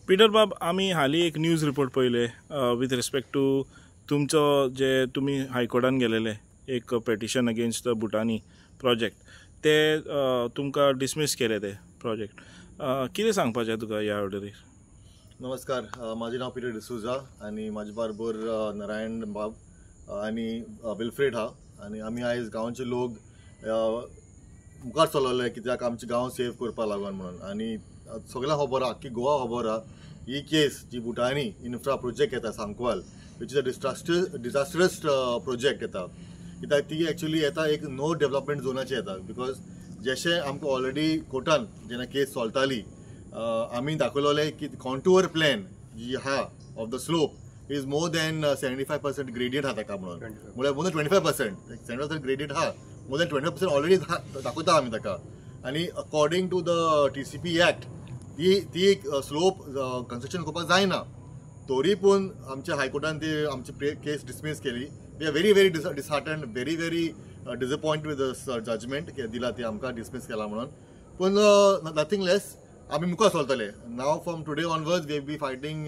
Peter बाब, आमी हालीं एक न्यूज रिपोर्ट पळयले विथ रिस्पेक्ट टू तुमचो जे तुमी हायकोर्टान गेलेले एक पेटिशन अगेन्स्ट द भुटानी प्रोजेक्ट ते तुमकां डिसमीस केले ते प्रोजेक्ट कितें सांगपाचें तुका ह्या ऑर्डरीर? नमस्कार, माझे नाव पीटर डिसूजा आणि माझे बरोबर नारायण बाब आणि विल्फ्रेड हा आणि आम्ही आयज गांवचे लोक मुखार चलवले कित्याक आमचे गांव सेव करपा लागून म्हणून. आणि सगळ्यांक खबर आहा, आख्खी गोवा खबर आहा ही केस जी भुटानी इन्फ्रा प्रोजेक्ट येता Sankwal which is a disastrous project येता कित्याक ती एक्चुअली येता एक नो डेव्हलपमेंट झोनाची येता. बिकॉज जशें आमकां ऑलरेडी कोर्टान जेन्ना केस चलताली आमी दाखयलोले की कॉन्टूअर प्लॅन जी आहा of the slope is more than 75% gradient आहा ताका म्हणून म्हळ्यार मोर दॅन 25% 70% ग्रेडियंट आहा, मोर दॅन 20% ऑलरेडी दाखयता आमी ताका. आणि according to the TCP act ती स्लोप कन्स्ट्रक्शन करपाक जायना. तरी पूण आमच्या हायकोर्टान ती आमची केस डिसमीस केली. We are very disheartened, very disappoint with the judgement दिला ती आमकां डिसमीस केला म्हणून. पूण नथिंग लेस आमी मुखार चलतले. Now from today onwards we be fighting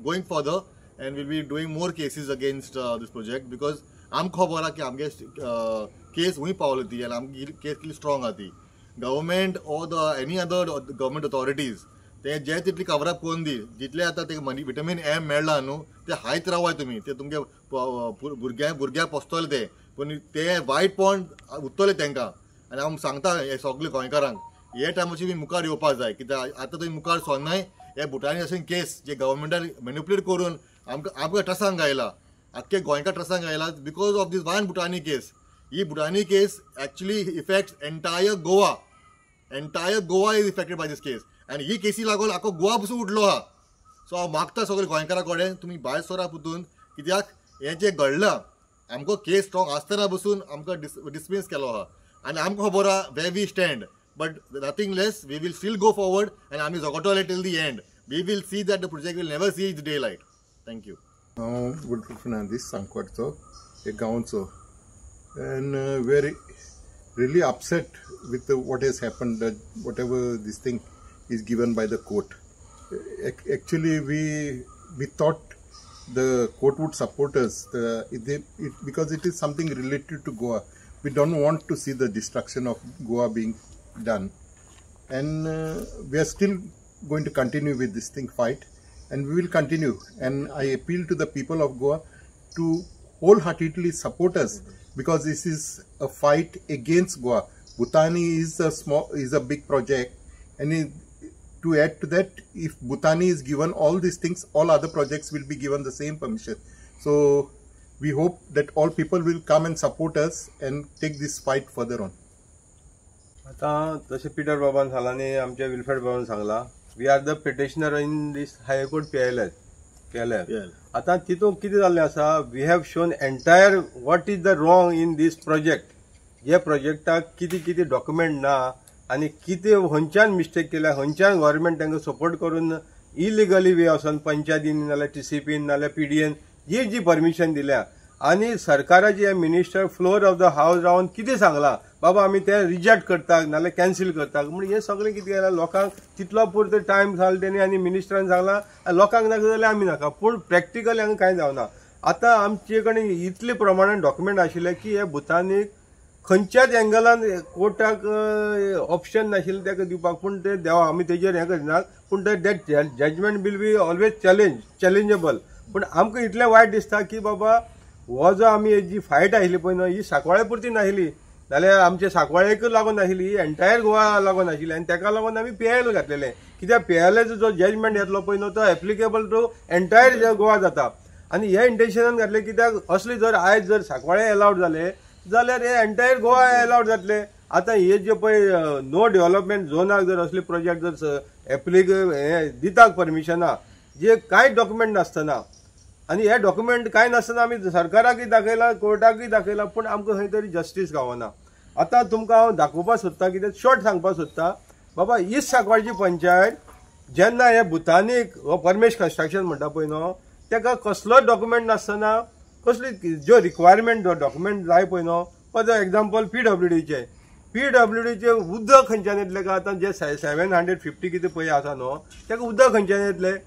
going further and will be doing more cases against this project. Because आमकां खबर आहा की आमगे केस हुंय पावली ती आनी आमची केस कितली स्ट्रॉंग आहा ती. Government or the any other government authorities ते जे तितली कवरअप करून दी जितले आतां ते विटामीन M मेळ्ळा न्हू ते हायत रावाय तुमी, ते तुमगे भुरग्यांक पोसतले ते, पूण ते वायट पॉयंट उत्तले तांकां. आनी हांव सांगता हे सगळे गोंयकारांक हे टायमाची बी मुखार येवपाक जाय कित्याक आतां तुमी मुखार सोन्नाय हे भुटानी अशें केस जे गव्हर्मेंटान मॅन्युप्युलेट करून आमकां ट्रसांक घायला, आख्खे गोंयकार ट्रसांक घायला बिकॉज ऑफ दीस वन भुटानी केस. ही Bhutani case actually affects entire Goa is affected by this case. आनी ही केसी लागून आख्खो गोवा पसून उठलो आहा. सो हांव मागता सगळे गोंयकारा कडेन तुमी भायर सरा पुतून कित्याक हें जें घडलां आमकां केस स्ट्रॉंग आसतना बसून आमकां डिसमीस केलो आहा आनी आमकां खबर आहा where we stand. But nothing less we will still go forward आनी आमी झगडटले till the end. We will see that the project will never see its daylight. Thank you. हांव विल्फ्रेड फर्नांडीस सांकवाडचो एक गांवचो and we're really upset with what has happened, whatever this thing is given by the court. Actually we thought the court would support us because it is something related to Goa. We don't want to see the destruction of Goa being done, and we are still going to continue with this thing fight, and we will continue. And I appeal to the people of Goa to wholeheartedly support us because this is a fight against Goa. Bhutani is a big project, and to add to that, if Bhutani is given all these things, all other projects will be given the same permission. So we hope that all people will come and support us and take this fight further on. आता जसे Peter बाबान सांगला आणि आमच्या Wilfred बाबान सांगला, we are the petitioner in this high court PLL. आता तितून कितें जाल्लें आसा, we have shown entire what is the wrong in this project. जे प्रोजेक्टाक कितें कितें डॉक्युमेंट ना आनी कितें खंयच्यान मिस्टेक केल्या, खंयच्यान गव्हर्मेंट तांकां सपोर्ट करून इलिगली वे वचून पंचायतीन नाल्यार TCPन नाल्यार PDN जी परमिशन दिल्या आनी सरकाराचे मिनिस्टर फ्लोर ऑफ द हावस रावन कितें सांगला बाबा आमी ते रिजेक्ट करतात नाल्यार कॅन्सील करतात म्हणून हे सगळें कितें केलां. लोकांक तितलो पुरतो टायम जालो तेणी आनी मिनिस्टरान सांगलां लोकांक नाका जाल्यार आमी नाका, पूण प्रॅक्टिकली हांगा कांय जावना. आतां आमचे कडेन इतले प्रमाणान डॉक्युमेंट आशिल्ले की हे भुतानीक खंयच्याच एंगलान कोर्टाक ऑप्शन नाशिल्लें ताका दिवपाक, पूण ते देवा आमी तेजेर हें करिनात, पूण that judgement will be always challengeable. पूण आमकां इतलें वायट दिसता की बाबा हो जो आमी जी फायट आशिल्ली पळय न्हय ही सांकवाळे पुरती नाशिल्ली, नाल्यार आमच्या सांकवाळेक लागून नाशिल्ली, ही एंटायर गोवा लागून आशिल्ली आनी ताका लागून आमी PLL घातलेलें. कित्याक PLLचो जो जजमेंट येतलो पळय न्हय तो एप्लिकेबल टू एंटायर गोवा जाता आनी हे इंटेन्शनान घातलें. कित्याक असले जर आयज जर सांकवाळे अलाउड जाले जाल्यार हे एंटायर गोवा अलाउड जातले. आतां हे जे पळय नो डेव्हलपमेंट झोनाक जर असले प्रोजेक्ट जर दितात परमिशनां जे कांय डॉक्युमेंट नासतना आनी हे डॉक्युमेंट कांय नासतना आमी सरकाराकय दाखयला कोर्टाकय दाखयला पूण आमकां खंय तरी जस्टीस गावना. आतां तुमकां हांव दाखोवपाक सोदतां कितें शॉर्ट सांगपाक सोदतां बाबा ईस्ट सांकवाळची पंचायत जेन्ना हे भुतानीक हो परमेश कन्स्ट्रक्शन म्हणटा पळय न्हय ताका कसलोच डॉक्युमेंट नासतना कसली ज्यो रिक्वायरमेंट डॉक्युमेंट जाय पळय न्हय फॉर एग्जाम्पल PWDचे उदक खंयच्यान येतलें काय आतां जे 750 कितें पळय आसा न्हय ताका उदक खंयच्यान येतलें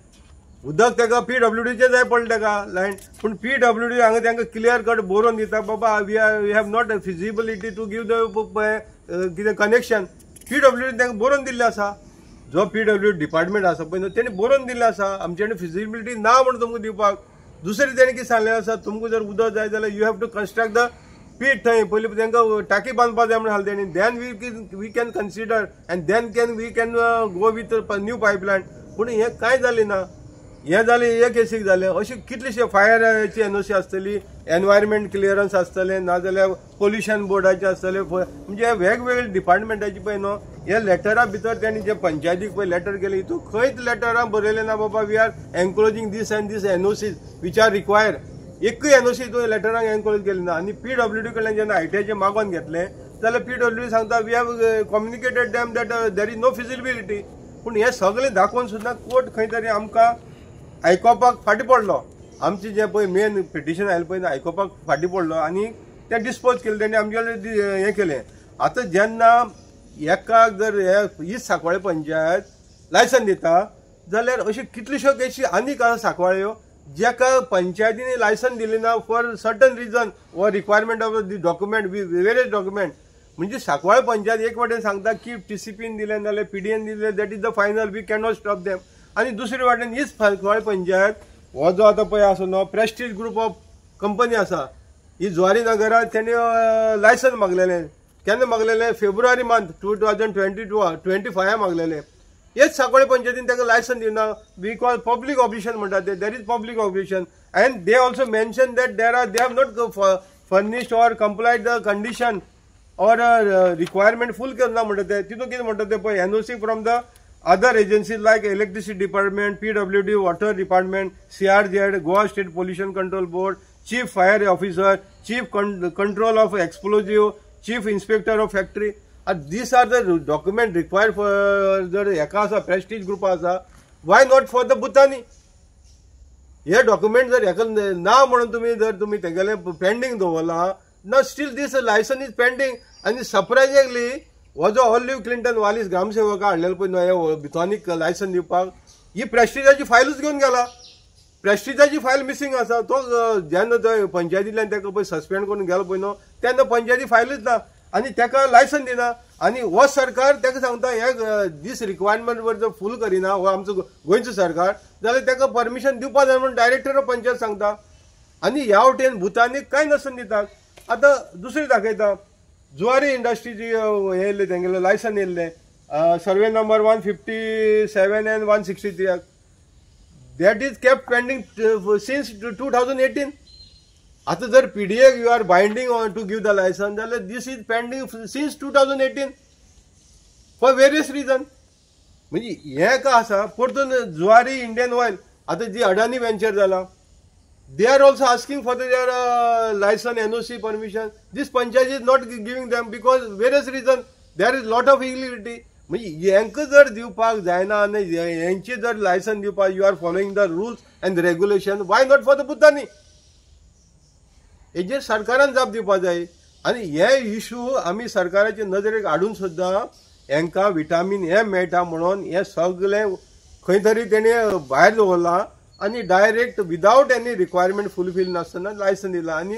उदक ताका PWDचे जाय पडले ताका लँड, पूण PWD हांगा तांकां क्लियर कट बरोवन दिता बाबा we have not feasibility to give the कितें कनेक्शन. PWD तांकां बरोवन दिल्लें आसा, जो PWD डिपार्टमेंट आसा पळय न्हू तेणी बरोवन दिल्लें आसा आमचे कडेन फिजिबिलिटी ना म्हणून तुमकां दिवपाक. दुसरें तेणी कितें सांगलें आसा, तुमकां जर उदक जाय जाल्यार you have to construct the pit थंय पयलीं तांकां टाकी बांदपाक जाय म्हणून सांगलें तेणी. Then we can consider and then we can go with new pipeline. पूण हें कांय जालें ना. हें जालें एक केसीक जालें. अशें कितलेशे फायराची NOC आसतली, एनवायरमेंट क्लियरन्स आसतलें, नाजाल्यार पोल्युशन बोर्डाचें आसतलें, म्हणजे वेगवेगळे डिपार्टमेंटाची पळय न्हू हे लेटरा भितर तेणी जे पंचायतीक पळय लेटर केलें हितून खंयच लेटरां बरयलें ना बाबा we are encouraging this and this NOCs which are required. एकूय NOC हितून लेटरांक एन्करेज केलें ना. आनी PWD कडल्यान जेन्ना ITIचें मागोवन घेतलें जाल्यार PWD सांगता we have communicated them that there is no feasibility. पूण हें सगळें दाखोवन सुद्दां कोर्ट खंय तरी आमकां आयकोपाक फाटीं पडलो. आमचें जें पळय मेन पिटिशन आयलें पळय आयकोपाक फाटीं पडलो आनी तें डिस्पोज केलें तेणी आमचे हें केलें. आतां जेन्ना एकाक जर ही सांकवाळे पंचायत लायसन दिता जाल्यार अश्यो कितल्योश्यो केसी आनीक आसा सांकवाळ्यो जेका पंचायतींनी लायसन दिली ना फॉर सर्टन रिजन व requirement of the document various document. म्हणजे सांकवाळे पंचायत एक वाटेन सांगता की TCPन दिलें नाल्यार PDN दिलें that is the final we cannot stop them. आनी दुसरे वाटेन हीच सांकवाळे पंचायत हो जो आतां पळय आसा न्हू प्रेस्टीज ग्रुप ऑफ कंपनी आसा ही ज्वारी नगरात तेणी लायसन मागलेलें. केन्ना मागलेलें? February month 2025 मागलेलें. हेच सांकवाळे पंचायतीन ताका लायसन दिना. वी कॉल पब्लीक ऑब्जेक्शन म्हणटा ते. There is public objection and they also mention that they have not furnished or complied the condition or requirement full करना म्हणटा ते. तितून कितें म्हणटा ते पळय NOC from the other agencies like electricity department, PWD, water department, CRZ, Goa State Pollution Control Board, chief fire officer, chief control of explosive, chief inspector of factory. These are the documents required for the eka prestige group asa. Why not for the Bhutani? हे document जर हेका ना म्हणून तुम्ही तेगेले pending दवरला ना still this licence is pending. आनी सरप्रायझिंगली हो जो ऑलिव्ह क्लिंटन वालीस ग्रामसेवक हाडलेलो पळय न्हू हे बिथॉनीक लायसन दिवपाक ही प्रेस्टिजाची फायलूच घेवन गेला. प्रेस्टिजाची फायल मिसींग आसा. तो जेन्ना तो पंचायतींतल्यान ताका पळय सस्पेंड करून गेलो पळय न्हू तेन्ना पंचायती फायलूच ना आनी ताका लायसन दिना. आनी हो सरकार ताका सांगता हे दीस रिक्वायरमेंट वर जर फूल करिना हो आमचो गोंयचो सरकार जाल्यार ताका परमिशन दिवपा जाय म्हणून डायरेक्टर ऑफ पंचायत सांगता. आनी ह्या वटेन भुतानीक कांय नसन दितात. आतां दुसरी दाखयता जुवारी इंडस्ट्रीची येयल्ले तेंगेले लायसन येयल्ले survey number 157 and 163 that is kept pending since 2018. आता जर PDA you are binding on to give the licence जाल्यार this is pending since 2018 for various reason. म्हणजे हें का आसा परतून जुवारी इंडियन ऑयल आता जी अडानी वेंचर जाला they are also asking for their license NOC permission. This panchayat is not giving them because various reason there is lot of illegality. म्हणजे यांका जर दिवपाक जायना आनी यांची जर लायसन दिवपाक you are following the rules and regulation why not for the Bhutani. हेजेर सरकारान जाप दिवपाक जाय. आनी हे इश्यू आमी सरकाराचे नजरेक हाडून सुद्दां यांका विटामीन ए मेळटा म्हणून हे सगळें खंय तरी तेणी भायर दवरला आनी direct without any requirement fulfil नासतना लायसन दिला. आनी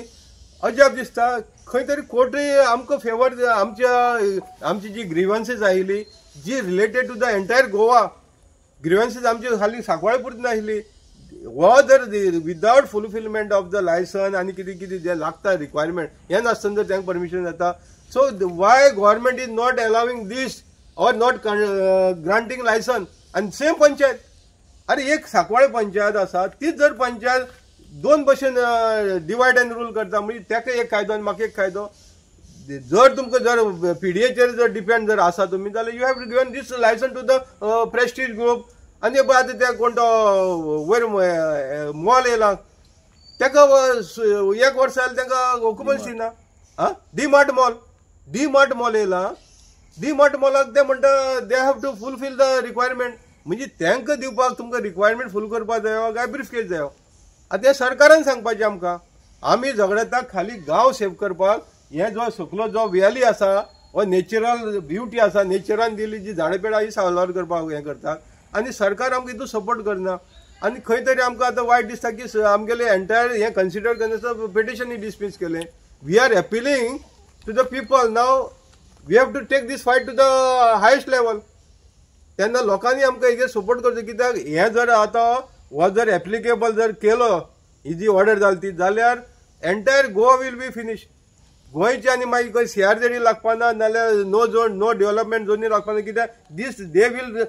अजाप दिसता खंय तरी कोर्टूय आमकां फेवर आमची जी ग्रीवन्सीस आयिल्ली जी related to the entire Goa grievances आमची खाली सांकवाळे पुरती नाशिल्ली हो जर without fulfilment of the licence आनी कितें कितें जें लागता रिक्वायरमेंट हें नासतना जर तांकां परमिशन जाता. So why government is not allowing this or not granting licence. आनी सेम पंचायत अरे एक सांकवाळे पंचायत आसा तीच जर पंचायत दोन भशेन डिवायड अँड रूल करता म्हणजे ताका एक कायदो आनी म्हाका एक कायदो. जर तुमकां जर PDAचेर जर डिपेंड जर आसा तुमी जाल्यार you have given this licence to the Prestige Group. आनी पळय आतां ते कोण तो वयर मॉल येयला ताका 1 वर्स जालें ताका ऑक्युपन्सी ना. डी मार्ट मॉल येयला. डी मार्ट मॉलाक ते म्हणटा they have to fulfil the requirement. म्हणजे तांकां दिवपाक तुमकां रिक्वायरमेंट फूल करपाक जायो काय ब्रीफकेस जायो. आतां हें सरकारान सांगपाचें आमकां. आमी झगडटाक खाली गांव सेव करपाक हे जो सकलो जो व्हॅली आसा हो नॅचरल ब्युटी आसा नेचरान दिल्ली जी झाडां पेडां ही सांबाळ करपाक हें करतात आनी सरकार आमकां हितून सपोर्ट करना. आनी खंय तरी आमकां आतां वायट दिसता की आमगेले एंटायर हें कन्सिडर करनासतना पिटिशन डिसमीस केलें. We are appealing to the people. Now we have to take this fight to the highest level. तेन्ना लोकांनी आमकां हेजेर सपोर्ट करचो, कित्याक हें जर आतां हो जर एप्लिकेबल जर केलो, ही जी ऑर्डर जाली ती, जाल्यार entire Goa will be finish. गोंयचे आनी मागीर खंय CR लागपाना, नाल्यार नो झोन, नो डेव्हलपमेंट झोनी लागपाना, कित्याक this they will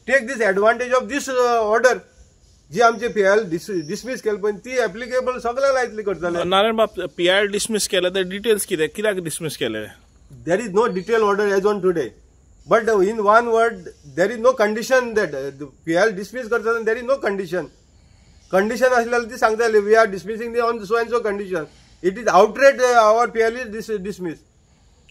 take this advantage of this order जी आमचे PIL डिसमीस केली पण ती एप्लिकेबल सगळ्यांक लायतली करतले. नारायण बाब, PIL डिसमीस केले ते डिटेल्स कित्याक डिसमीस केले? There is no detailed order as on today. But in one word, there is no condition that the PIL dismiss करतात. There is no condition. Condition असल्याला ती सांगताली we are dismissing the on so and so condition. It is outright our PIL is dismissed.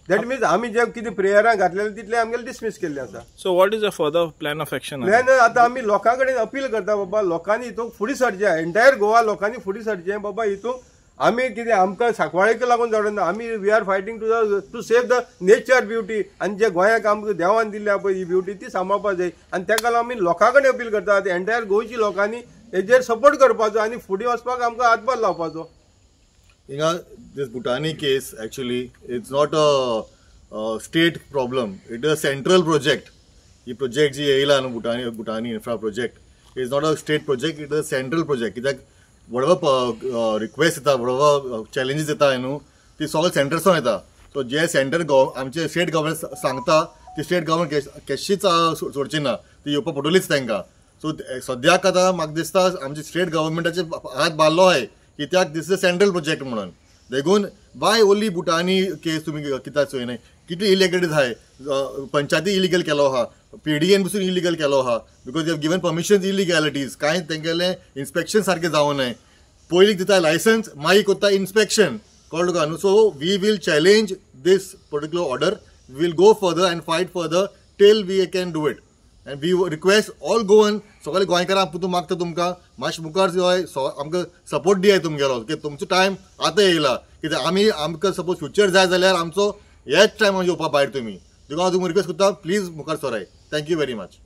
That means आम्ही जे किती प्रेयरां घातलेले तितले आमगेले dismiss केल्ले आसा. So what is the further plan of action? Plan आता आम्ही लोकांकडे अपील करता, बाबा लोकांनी हितून फुडें सरचें. एंटायर गोवा लोकांनी फुडें सरचें. बाबा हितून आम्ही कितें आमकां सांकवाळेक लागून जावना. आम्ही we are fighting to save the nature beauty. आनी जे गोंयाक आमकां देवान दिल्या पळय ही ब्युटी ती सांबाळपाक जाय. आनी तेका लागून आमी लोकां कडेन अपील करतात, एंटायर गोंयची लोकांनी हेजेर सपोर्ट करपाचो आनी फुडें वचपाक आमकां हातभार लावपाचो. हिंगा दिस Bhutani case actually it's not a state problem, it is a central project. ही प्रोजेक्ट जी येयला न्हू Bhutani infra project is not a state project, it is a central project. कित्याक whatever रिक्वेस्ट येता, whatever challenges येता न्हू ती सगळं सेंटरसून येता. सो जे सेंटर आमचे स्टेट गव्हर्मेंट सांगता ती स्टेट गव्हर्मेंट केशीच सोडची ना, ती येवपा पडटलीच तांकां. सो सद्याक आतां म्हाका दिसता आमचे स्टेट गव्हर्मेंटाचे हात बारलो आहे कित्याक दिस इज अ सेंट्रल प्रोजेक्ट म्हणून. देखून बाय ओनली Bhutani केस तुमी कित्याक चोयनाय. कितली इलिगलिटीज आहाय, पंचायती इलिगल केलो आहा, PDN पसून इलिगल केलो आहा, because they have given permission इलिगॅलिटीज. कांय तेंगेलें इन्स्पेक्शन सारकें जावं न्हय. पयलीं दिता लायसन्स, मागीर कोत्ता इन्स्पेक्शन, कळ्ळो तुका न्हू. So we will challenge this particular order. We will go further and fight further till we can do it. And we request all Goan, सगळे गोंयकारांक तूं मागता तुमकां मातशें मुखार हय आमकां सपोर्ट दियाय तुमगेलो, की तुमचो टायम आतां येयला. कित्याक आमकां सपोज फ्युचर जाय जाल्यार आमचो हेच टायमार येवपा भायर तुमी. देखून हांव तुमकां रिक्वेस्ट करता, प्लीज मुखार सराय. Thank you very much.